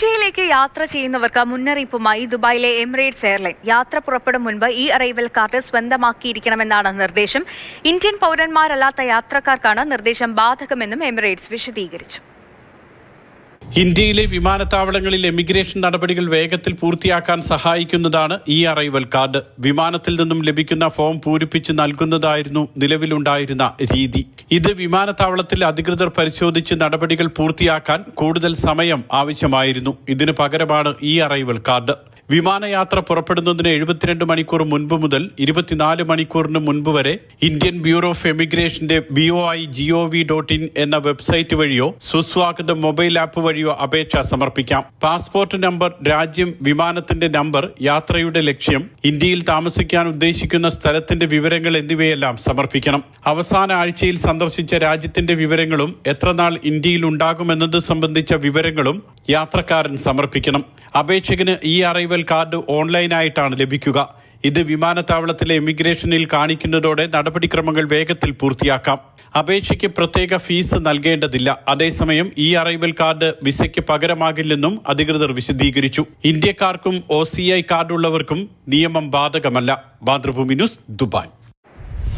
ഇന്ത്യയിലേക്ക് യാത്ര ചെയ്യുന്നവർക്ക് മുന്നറിയിപ്പുമായി ദുബായിലെ എമിറേറ്റ്സ് എയർലൈൻ യാത്ര പുറപ്പെടും മുൻപ് ഈ അറൈവൽ കാർഡ് സ്വന്തമാക്കിയിരിക്കണമെന്നാണ് നിർദ്ദേശം. ഇന്ത്യൻ പൗരന്മാരല്ലാത്ത യാത്രക്കാർക്കാണ് നിർദ്ദേശം ബാധകമെന്നും എമിറേറ്റ്സ് വിശദീകരിച്ചു. ഇന്ത്യയിലെ വിമാനത്താവളങ്ങളിൽ എമിഗ്രേഷൻ നടപടികൾ വേഗത്തിൽ പൂർത്തിയാക്കാൻ സഹായിക്കുന്നതാണ് ഈ അറൈവൽ കാർഡ്. വിമാനത്തിൽ നിന്നും ലഭിക്കുന്ന ഫോം പൂരിപ്പിച്ച് നൽകുന്നതായിരുന്നു നിലവിലുണ്ടായിരുന്ന രീതി. ഇത് വിമാനത്താവളത്തിൽ അധികൃതർ പരിശോധിച്ച് നടപടികൾ പൂർത്തിയാക്കാൻ കൂടുതൽ സമയം ആവശ്യമായിരുന്നു. ഇതിനു പകരമാണ് ഈ അറൈവൽ കാർഡ്. വിമാനയാത്ര പുറപ്പെടുന്നതിന് 72 മണിക്കൂർ മുൻപ് മുതൽ 24 മണിക്കൂറിന് മുൻപ് വരെ ഇന്ത്യൻ ബ്യൂറോ ഓഫ് എമിഗ്രേഷന്റെ BOI.gov.in എന്ന വെബ്സൈറ്റ് വഴിയോ സുസ്വാഗതം മൊബൈൽ ആപ്പ് വഴിയോ അപേക്ഷ സമർപ്പിക്കാം. പാസ്പോർട്ട് നമ്പർ, രാജ്യം, വിമാനത്തിന്റെ നമ്പർ, യാത്രയുടെ ലക്ഷ്യം, ഇന്ത്യയിൽ താമസിക്കാൻ ഉദ്ദേശിക്കുന്ന സ്ഥലത്തിന്റെ വിവരങ്ങൾ എന്നിവയെല്ലാം സമർപ്പിക്കണം. അവസാന ആഴ്ചയിൽ സന്ദർശിച്ച രാജ്യത്തിന്റെ വിവരങ്ങളും എത്രനാൾ ഇന്ത്യയിൽ ഉണ്ടാകുമെന്നത് സംബന്ധിച്ച വിവരങ്ങളും യാത്രക്കാരൻ സമർപ്പിക്കണം. അപേക്ഷകന് ഈ അറൈവൽ കാർഡ് ഓൺലൈനായിട്ടാണ് ലഭിക്കുക. ഇത് വിമാനത്താവളത്തിലെ എമിഗ്രേഷനിൽ കാണിക്കുന്നതോടെ നടപടിക്രമങ്ങൾ വേഗത്തിൽ പൂർത്തിയാക്കാം. അപേക്ഷയ്ക്ക് പ്രത്യേക ഫീസ് നൽകേണ്ടതില്ല. അതേസമയം ഈ അറൈവൽ കാർഡ് വിസയ്ക്ക് പകരമാകില്ലെന്നും അധികൃതർ വിശദീകരിച്ചു. ഇന്ത്യക്കാർക്കും OCI കാർഡുള്ളവർക്കും നിയമം ബാധകമല്ല. Mathrubhumi news, Dubai.